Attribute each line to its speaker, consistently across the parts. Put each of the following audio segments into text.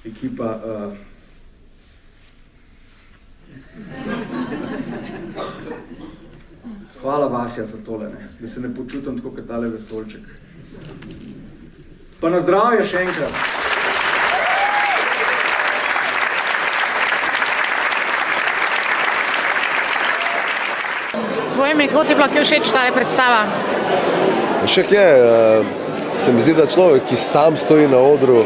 Speaker 1: ekipa. Hvala Vasja za tole, da se ne počutim tako kot tale vesolček. Pa na zdravje še enkrat.
Speaker 2: Povej mi, kako ti je bila kaj všeč tale predstava?
Speaker 3: Však je, se mi zdi, da človek, ki sam stoji na odru,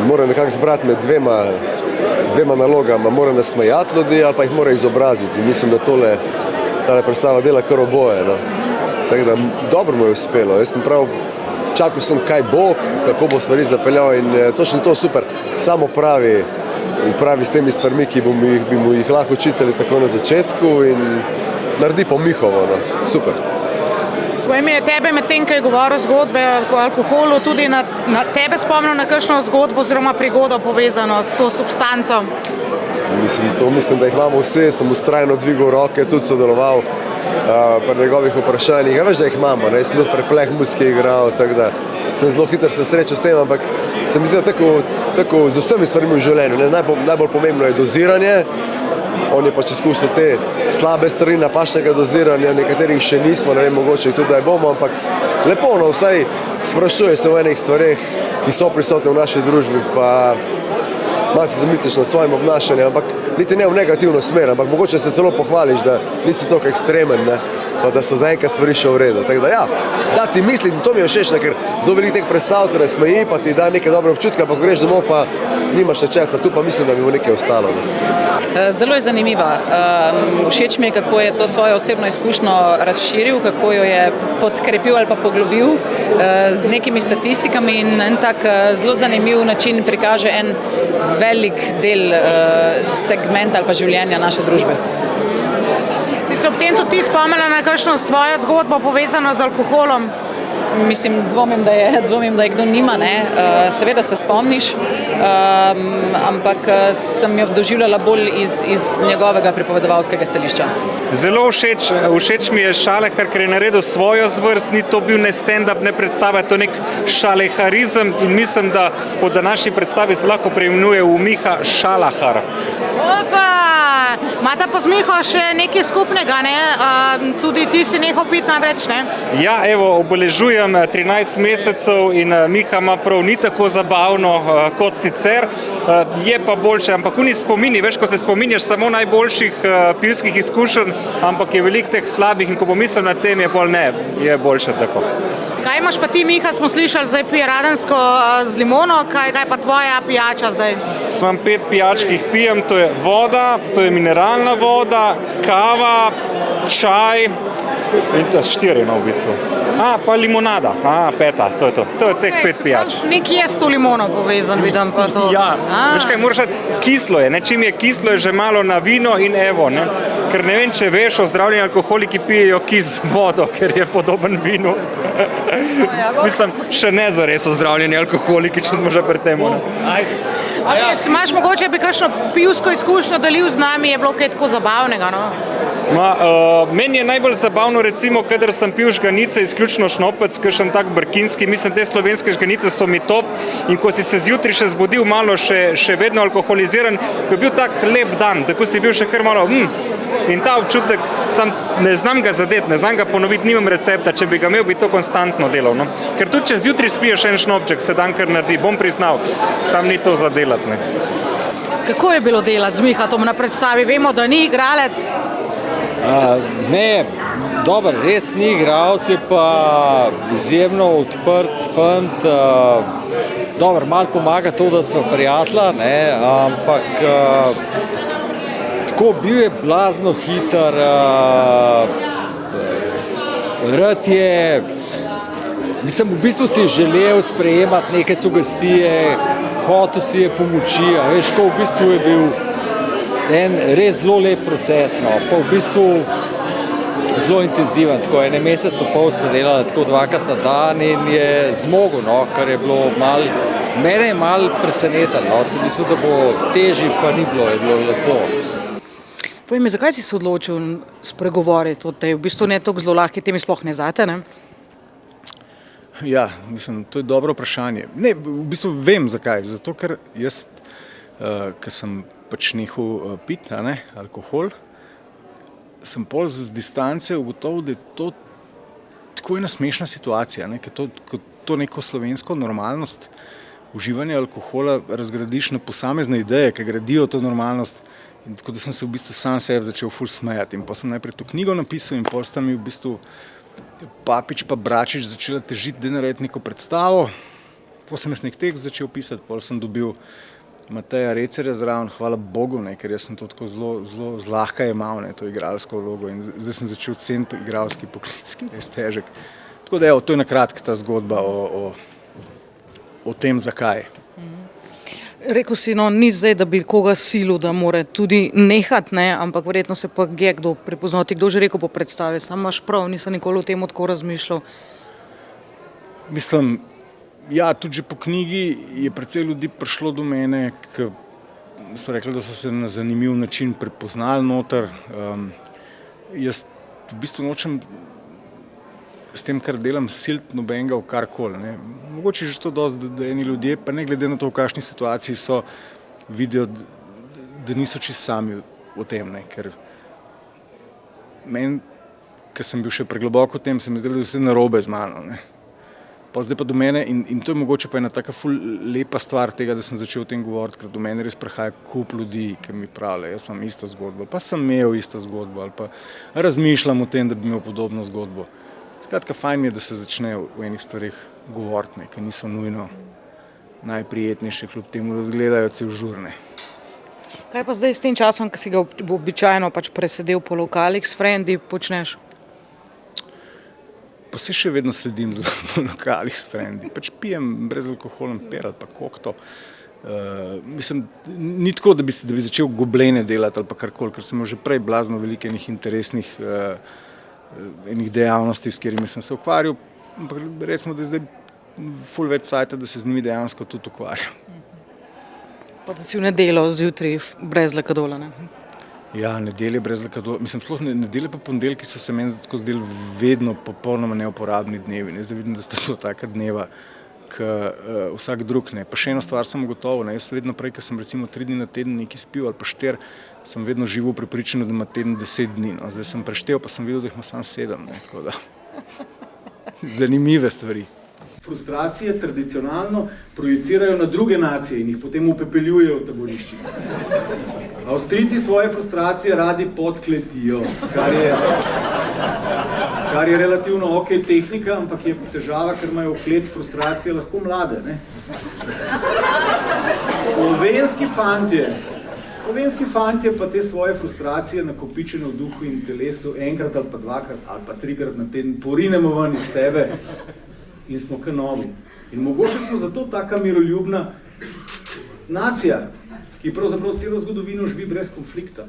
Speaker 3: mora nekako zbrati med dvema nalogama, mora nasmejati ljudi ali pa jih mora izobraziti. Mislim, da tale predstava dela kar oboje. No. Tako da dobro mu je uspelo. Jaz sem prav čakal sem, kaj bo, kako bo stvari zapeljal in točno to super. Samo pravi s temi stvarmi, ki bi mu jih lahko učitelji tako na začetku in naredi pomihovo. No. Super.
Speaker 2: Povej mi, je tebe med tem, ko je govoril zgodbe o alkoholu, tudi na tebe spomnil na kakšno zgodbo oziroma prigodo povezano s to substanco?
Speaker 3: Mislim, da jih imamo vse, sem vztrajno dvigal roke, tudi sodeloval pri njegovih vprašanjih. Ja, veš, da jih imamo, ne? Sem tudi prepleh muzike igral, tako da sem zelo hitro se srečal s tem, ampak se mi zdi, tako z vsemi stvarmi v življenju. Ne? Najbolj pomembno je doziranje. On je pač izkusil te slabe strani napačnega doziranja, nekaterih še nismo, ne vem, mogoče tudi da bomo, ampak lepo, no, vsaj sprašuje se o enih stvareh, ki so prisotne v naši družbi, pa malo se zamisliš nad svojim obnašanjem, ampak niti ne v negativno smer, ampak mogoče se celo pohvališ, da nisi toliko ekstremen, ne, pa da so zaenkrat stvari še v redu. Tako da ja, da ti mislim, to mi je všeč, ker zelo veliko teh predstav te nasmeji, pa ti da neke dobre občutke, pa ko greš domov, pa nimaš še česa, tu pa mislim, da bi bo nekaj ostalo. Ne.
Speaker 4: Zelo je zanimiva. Všeč mi je, kako je to svojo osebno izkušnjo razširil, kako jo je podkrepil ali pa poglobil z nekimi statistikami in en tak zelo zanimiv način prikaže en velik del segmenta ali pa življenja naše družbe.
Speaker 2: Si se ob tem tudi ti spomnila na kakšno svojo zgodbo povezano z alkoholom?
Speaker 4: Mislim, dvomim, da je kdo nima, ne. Seveda se spomniš, ampak sem jo doživljala bolj iz njegovega pripovedovalskega stališča.
Speaker 5: Zelo všeč mi je Šalehar, ker je naredil svojo zvrst, ni to bil ne stand-up, ne predstava, to nek šaleharizem in mislim, da po današnji predstavi se lahko preimenuje v Miha Šalahar.
Speaker 2: Opa! Imata pa z Miho še nekaj skupnega, ne? Tudi ti si nehal piti namreč, ne?
Speaker 5: Ja, evo, obeležujem 13 mesecev in Miha ima prav ni tako zabavno kot sicer. Je pa boljše, ampak oni spomini, veš, ko se spominjaš samo najboljših pivskih izkušenj, ampak je veliko teh slabih in ko pomislim na tem, je pol ne, je boljše tako.
Speaker 2: Kaj imaš pa ti, Miha, smo slišali, zdaj pije radensko z limono, kaj pa tvoja pijača zdaj?
Speaker 5: Imam 5 pijač, ki jih pijem, to je voda, to je mineralna voda, kava, čaj in to 4, no, v bistvu. Pa limonada, 5, to je to. To je teh 5 pijač.
Speaker 2: Nekje je s to limono povezan, vidim pa to.
Speaker 5: Ja, veš kaj, moraš kislo je, ne, čim je kislo, je že malo na vino in evo, ne. Ker ne vem, če veš, ozdravljeni alkoholiki pijejo kis vodo, ker je podoben vinu. Mislim, še ne zares ozdravljeni alkoholiki, če smo že pri tem.
Speaker 2: Imaš mogoče bi kakšno pivsko izkušnjo delil z nami, je bilo kaj tako zabavnega, no?
Speaker 5: Meni je najbolj zabavno, recimo, kadar sem pil žganice, izključno šnopec, kakšen tak brkinski, mislim, te slovenske žganice so mi top in ko si se zjutraj še zbudil malo še vedno alkoholiziran, ko je bil tak lep dan, tako si bil še kar malo in ta občutek, sam ne znam ga zadeti, ne znam ga ponoviti, nimam recepta, če bi ga imel, bi to konstantno delal, no. Ker tudi če zjutraj spiješ en šnopček, se dan kar naredi, bom priznal, sam ni to za delati, ne.
Speaker 2: Kako je bilo delati z Mihatom na predstavi? Vemo, da ni igralec.
Speaker 6: Ne, dober, res ni igralec, je pa izjemno odprt fant, dober, malo pomaga to, da smo prijatelja, ne, ampak tako bil je blazno hiter, rad je, mislim, v bistvu si je želel sprejemati neke sugestije, hotel si je pomoči, veš, ko v bistvu je bil en res zelo lep proces, no, pa v bistvu zelo intenziven, tako ene mesec pa pol smo delali tako 2krat na dan in je zmogel, no, kar je bilo mene je malo presenetilo, no, sem mislil, da bo težje, pa ni bilo, je bilo lepo.
Speaker 2: Povej mi, zakaj si se odločil spregovoriti o tej, v bistvu ne toliko zelo lahki temi, sploh ne zate, ne?
Speaker 7: Ja, mislim, to je dobro vprašanje. Ne, v bistvu vem zakaj. Zato, ker jaz, ko sem pač nehal piti, alkohol, sem pol z distance ugotovil, da je to tako ena smešna situacija, ker to neko slovensko normalnost uživanja alkohola razgradiš na posamezne ideje, ki gradijo to normalnost. In tako da sem se v bistvu sam sebi začel ful smejati. In potem sem najprej to knjigo napisal in potem sta mi v bistvu Papič pa Bračič začela težiti, da narediti neko predstavo. Potem sem jaz nek tekst začel pisati, potem sem dobil Mateja Recerja zraven, hvala Bogu, ker jaz sem to tako zelo zlahka jemal, to igralsko vlogo in zdaj sem začel ceniti igralski poklic, ki je težek. Tako da to je na kratko ta zgodba o tem, zakaj.
Speaker 2: Rekel si, ni zdaj, da bi koga silil, da mora tudi nehati, ampak verjetno se pa je kdo prepoznal. Ti kdo že rekel po predstavi, sam imaš prav, nisem nikoli o tem tako razmišljal.
Speaker 7: Mislim, ja, tudi že po knjigi je precej ljudi prišlo do mene, ki so rekli, da so se na zanimiv način prepoznali noter. Jaz v bistvu nočem s tem, kar delam, siliti nobenega v karkoli. Mogoče že to dosti, da eni ljudje, pa ne glede na to, v kakšni situaciji so, vidijo, da niso čisto sami v tem. Ker meni, ker sem bil še pregloboko v tem, se mi zdelo, da je vse narobe z mano. Pa zdaj pa do mene, in to je mogoče pa ena taka ful lepa stvar tega, da sem začel o tem govoriti, ker do mene res prihaja kup ljudi, ki mi pravijo, jaz imam isto zgodbo, pa sem imel isto zgodbo, ali pa razmišljam o tem, da bi imel podobno zgodbo. Skratka, fajn mi je, da se začne v enih stvarih govoriti, ki niso nujno najprijetnejše, kljub temu, da izgledajo cel žurne.
Speaker 2: Kaj pa zdaj s tem časom, ki si ga običajno pač presedel po lokalih s frendi, počneš?
Speaker 7: Pa se še vedno sedim po lokalih s frendi. Pač pijem brezalkoholen per ali pa kokto. Mislim, ni tako, da bi začel goblene delati ali pa karkoli, ker sem že prej blazno veliko enih interesnih enih dejavnosti, s katerimi sem se ukvarjal, ampak recimo, da je zdaj ful več sajta, da se z njimi dejansko tudi ukvarjam.
Speaker 2: Pa da si v nedeljo zjutraj brez lakadola,
Speaker 7: Ja, nedelje brez lakadola, mislim, sploh nedelje pa ponedeljki so se meni tako zdeli vedno popolnoma neuporabni dnevi. Zdaj vidim, da sta to taka dneva, vsak drug. Pa še eno stvar sem ugotovil, jaz vedno prej, ko sem recimo 3 dni na teden nekaj spil ali pa 4, sem vedno živel v prepričanju, da ima teden 10 dni. Zdaj sem preštel, pa sem videl, da jih ima samo 7. Tako da zanimive stvari.
Speaker 1: Frustracije tradicionalno projicirajo na druge nacije in jih potem upepeljujejo v taboriščih. Avstrijci svoje frustracije radi podkletijo, kar je relativno ok tehnika, ampak je težava, ker imajo klet frustracije lahko mlade. Slovenski fantje pa te svoje frustracije nakopičene v duhu in telesu enkrat ali pa 2krat ali pa 3krat na teden porinemo ven iz sebe in smo kar novi. In mogoče smo zato taka miroljubna nacija, ki pravzaprav celo zgodovino živi brez konflikta.